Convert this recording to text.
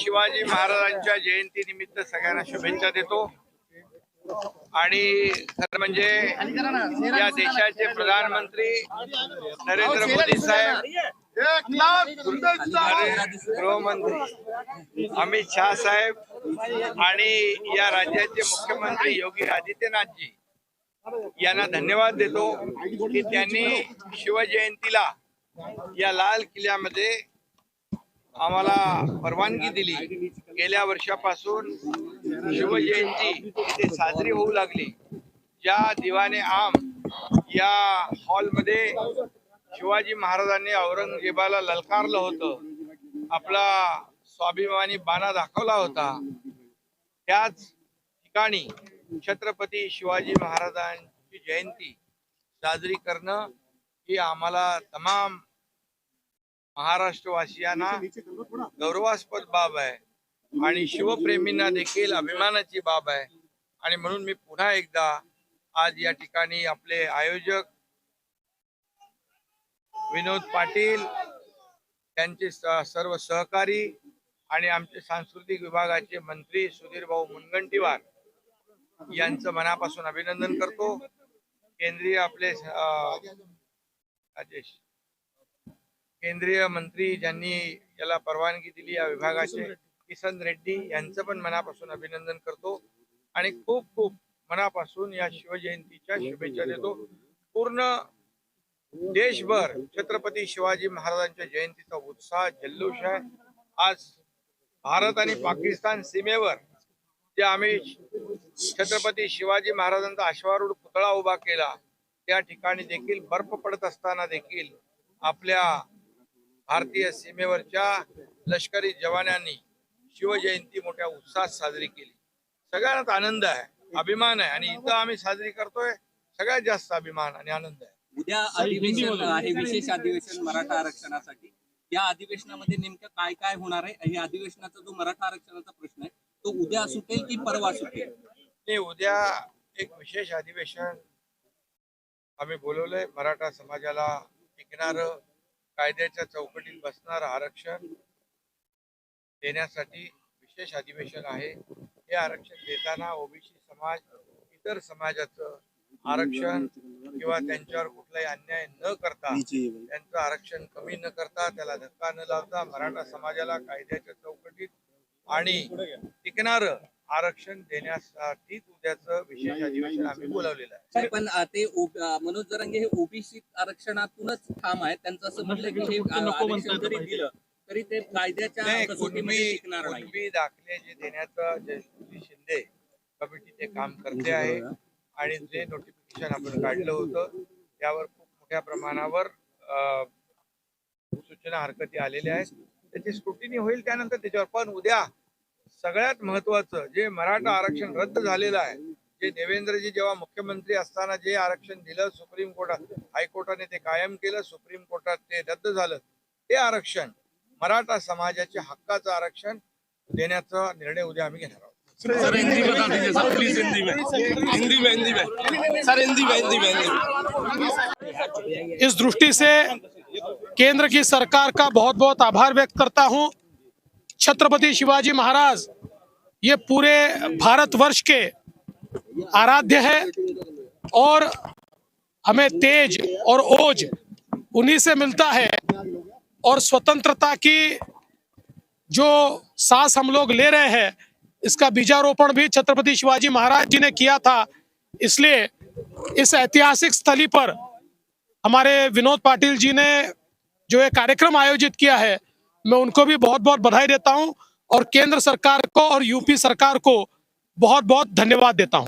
शिवाजी महाराजांच्या जयंतीनिमित्त सगळ्यांना शुभेच्छा देतो। आणि खरं म्हणजे या देशाचे प्रधानमंत्री नरेंद्र मोदी साहेब, गृहमंत्री अमित शाह साहेब आणि या राज्याचे मुख्यमंत्री योगी आदित्यनाथ जी यांना धन्यवाद देतो की त्यांनी शिवजयंतीला या लाल किल्ल्यामध्ये आम्हाला परवानगी दिली। गेल्या वर्षापासून शिवजयंती इथे साजरी होऊ लागली। ज्या दिवाने आम या हॉलमध्ये शिवाजी महाराजांनी औरंगजेबाला ललकारलं होतं, आपला स्वाभिमानी बाणा दाखवला होता, त्याच ठिकाणी छत्रपती शिवाजी महाराजांची जयंती साजरी करणं ही आम्हाला तमाम महाराष्ट्रवासियांना गौरवास्पद बाब आहे आणि शिवप्रेमींना देखील अभिमानाची बाब आहे। आणि म्हणून मी पुन्हा एकदा आज या ठिकाणी आपले आयोजक विनोद पाटील, त्यांचे सर्व सहकारी आणि आमचे सांस्कृतिक विभागाचे मंत्री सुधीर भाऊ मुनगंटीवार यांचं मनापासून अभिनंदन करतो। केंद्रीय आपले केंद्रीय मंत्री ज्यांनी याला परवानगी दिली या विभागाचे किसन रेड्डी यांचं पण मनापासून अभिनंदन करतो आणि खूप खूप मनापासून या शिवजयंतीच्या शुभेच्छा देतो। पूर्ण देशभर छत्रपती शिवाजी महाराजांच्या जयंतीचा उत्साह जल्लोष आहे। आज भारत आणि पाकिस्तान सीमेवर जे आम्ही छत्रपती शिवाजी महाराजांचा अश्वारूढ पुतळा उभा केला, त्या ठिकाणी देखील बर्फ पडत असताना देखील आपल्या भारतीय सीमेवरच्या लष्करी जवानांनी शिवजयंती मोठ्या उत्साहात साजरी केली। सगळ्यांनाच आनंद आहे, अभिमान आहे आणि इथं आम्ही साजरी करतोय, सगळ्यात जास्त अभिमान आणि आनंद आहे। उद्या अधिवेशन आहे, विशेष अधिवेशन मराठा आरक्षणासाठी। या अधिवेशनामध्ये नेमकं काय काय होणार आहे? या अधिवेशनाचा जो मराठा आरक्षणाचा प्रश्न आहे तो उद्या सुटेल की परवा सुटेल? नाही, उद्या एक विशेष अधिवेशन आम्ही बोलवलंय। मराठा समाजाला टिकणारं, कायद्याच्या चौकटीत बसणारं आरक्षण देण्यासाठी विशेष अधिवेशन आहे। हे आरक्षण देताना ओबीसी समाज, इतर समाजाचं आरक्षण किंवा त्यांच्यावर कुठलाही अन्याय न करता, त्यांचं आरक्षण कमी न करता, त्याला धक्का न लावता मराठा समाजाला कायद्याच्या चौकटीत आणि टिकणारं आरक्षण देण्यासाठी उद्याचं विशेष अधिवेशन आम्ही बोलावलेलं आहे। पण ते मनोज जरांगे हे ओबीसी आरक्षणातूनच ठाम आहे, त्यांचं असं म्हटलं की हे आरक्षण जरी दिलं तरी ते कायद्याच्या कसोटीमध्ये टिकणार नाही। कुणबी दाखले जे देण्याचं जयश्री शिंदे कमिटी ते काम करते आहे आणि जे नोटिफिकेशन आपण काढलं होतं त्यावर खूप मोठ्या प्रमाणावर सूचना हरकती आलेल्या आहेत, त्याची स्क्रुटिनी होईल त्यानंतर त्याच्यावर। पण उद्या सगळ्यात महत्वाचं जे मराठा आरक्षण रद्द झालेलं आहे, जे देवेंद्रजी जेव्हा मुख्यमंत्री असताना जे आरक्षण दिलं सुप्रीम कोर्टात, हायकोर्टाने ते कायम केलं, सुप्रीम कोर्टात ते रद्द झालं, ते आरक्षण मराठा समाजाचे हक्काचं आरक्षण देण्याचा निर्णय उद्या आम्ही घेणार आहोत। सर हिंदी बता दीजिए सर, प्लीज हिंदी में सर, हिंदी में। इस दृष्टि से केंद्र की सरकार का बहुत बहुत आभार व्यक्त करता हूं। छत्रपति शिवाजी महाराज ये पूरे भारतवर्ष के आराध्य है और हमें तेज और ओज उन्हीं से मिलता है और स्वतंत्रता की जो सांस हम लोग ले रहे हैं इसका बीजारोपण भी छत्रपति शिवाजी महाराज जी ने किया था। इसलिए इस ऐतिहासिक स्थली पर हमारे विनोद पाटिल जी ने जो ये कार्यक्रम आयोजित किया है, मैं उनको भी बहुत बहुत बधाई देता हूं और केंद्र सरकार को और यूपी सरकार को बहुत बहुत धन्यवाद देता हूं।